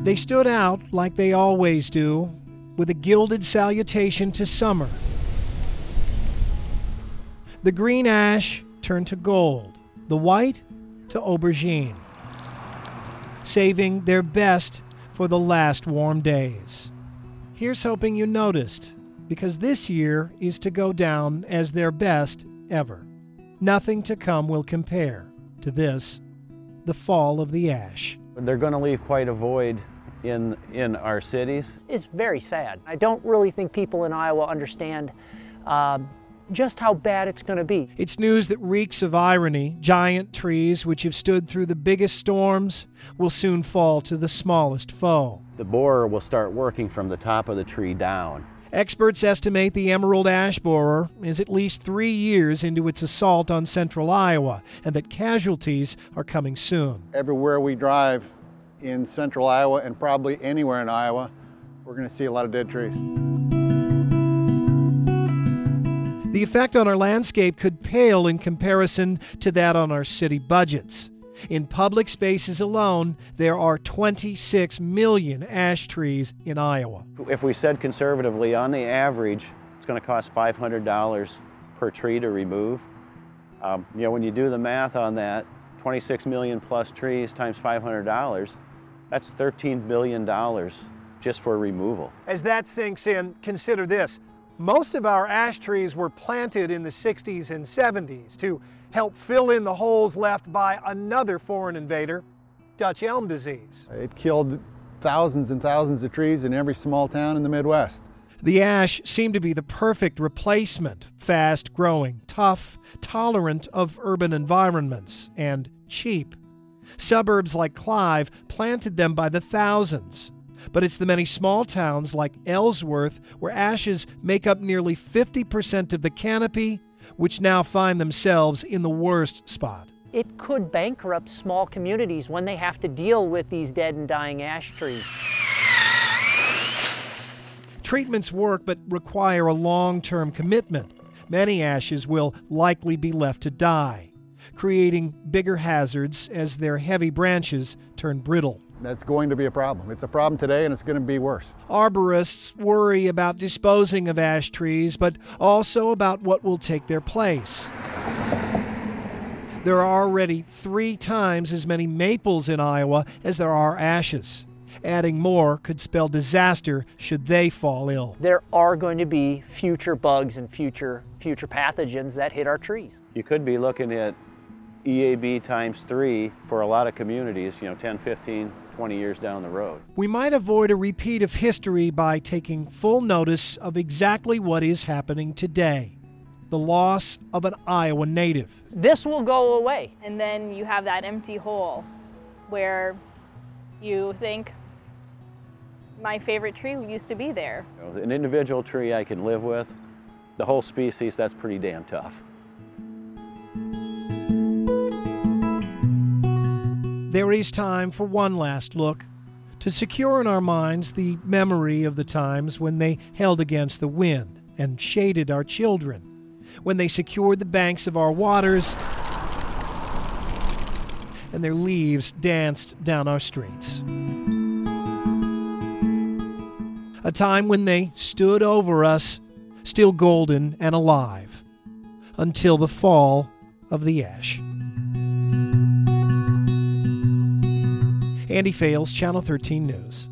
They stood out like they always do, with a gilded salutation to summer. The green ash turned to gold, the white to aubergine, saving their best for the last warm days. Here's hoping you noticed, because this year is to go down as their best ever. Nothing to come will compare to this, the fall of the ash. They're going to leave quite a void in our cities. It's very sad. I don't really think people in Iowa understand just how bad it's going to be. It's news that reeks of irony. Giant trees which have stood through the biggest storms will soon fall to the smallest foe. The borer will start working from the top of the tree down. Experts estimate the emerald ash borer is at least 3 years into its assault on central Iowa, and that casualties are coming soon. Everywhere we drive in central Iowa, and probably anywhere in Iowa, we're going to see a lot of dead trees. The effect on our landscape could pale in comparison to that on our city budgets. In public spaces alone, there are 26 million ash trees in Iowa. If we said conservatively, on the average, it's going to cost $500 per tree to remove. When you do the math on that, 26 million plus trees times $500, that's $13 billion just for removal. As that sinks in, consider this. Most of our ash trees were planted in the 60s and 70s to help fill in the holes left by another foreign invader, Dutch elm disease. It killed thousands and thousands of trees in every small town in the Midwest. The ash seemed to be the perfect replacement, fast-growing, tough, tolerant of urban environments, and cheap. Suburbs like Clive planted them by the thousands. But it's the many small towns like Ellsworth where ashes make up nearly 50% of the canopy, which now find themselves in the worst spot. It could bankrupt small communities when they have to deal with these dead and dying ash trees. Treatments work but require a long-term commitment. Many ashes will likely be left to die, creating bigger hazards as their heavy branches turn brittle. That's going to be a problem. It's a problem today, and it's going to be worse. Arborists worry about disposing of ash trees, but also about what will take their place. There are already 3 times as many maples in Iowa as there are ashes. Adding more could spell disaster should they fall ill. There are going to be future bugs and future pathogens that hit our trees. You could be looking at EAB times 3 for a lot of communities, 10, 15, 20 years down the road. We might avoid a repeat of history by taking full notice of exactly what is happening today: the loss of an Iowa native. This will go away. And then you have that empty hole where you think, my favorite tree used to be there. An individual tree I can live with. The whole species, that's pretty damn tough. There is time for one last look, to secure in our minds the memory of the times when they held against the wind and shaded our children, when they secured the banks of our waters and their leaves danced down our streets. A time when they stood over us, still golden and alive, until the fall of the ash. Andy Fales, Channel 13 News.